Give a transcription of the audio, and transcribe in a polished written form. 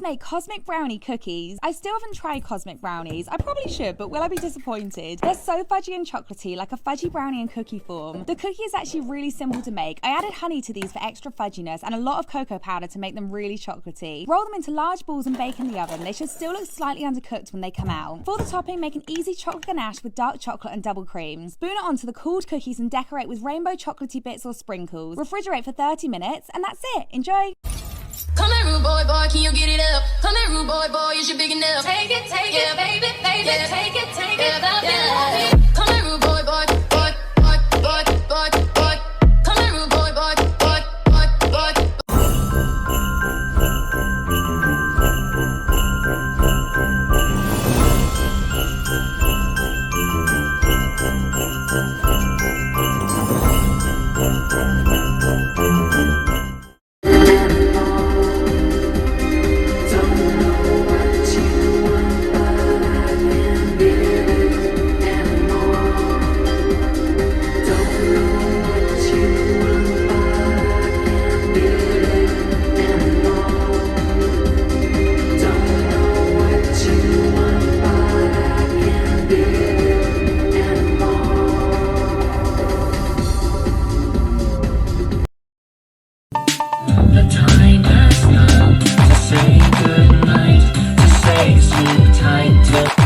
make cosmic brownie cookies. I still haven't tried cosmic brownies. I probably should, but will I be disappointed? They're so fudgy and chocolatey, like a fudgy brownie in cookie form. The cookie is actually really simple to make. I added honey to these for extra fudginess and a lot of cocoa powder to make them really chocolatey. Roll them into large balls and bake in the oven. They should still look slightly undercooked when they come out. For the topping, make an easy chocolate ganache with dark chocolate and double cream. Spoon it onto the cooled cookies and decorate with rainbow chocolatey bits or sprinkles. Refrigerate for 30 minutes and that's it. Enjoy! Come here, rude boy, boy, can you get it up? Come here, rude boy, boy, is you big enough? Take it, yeah, baby, baby, yeah, take it, yeah. Come here, rude boy, boy, boy, boy, boy, boy, boy. Come here, rude boy, boy, boy, boy, boy. The time has come to say goodnight, to say sleep tight till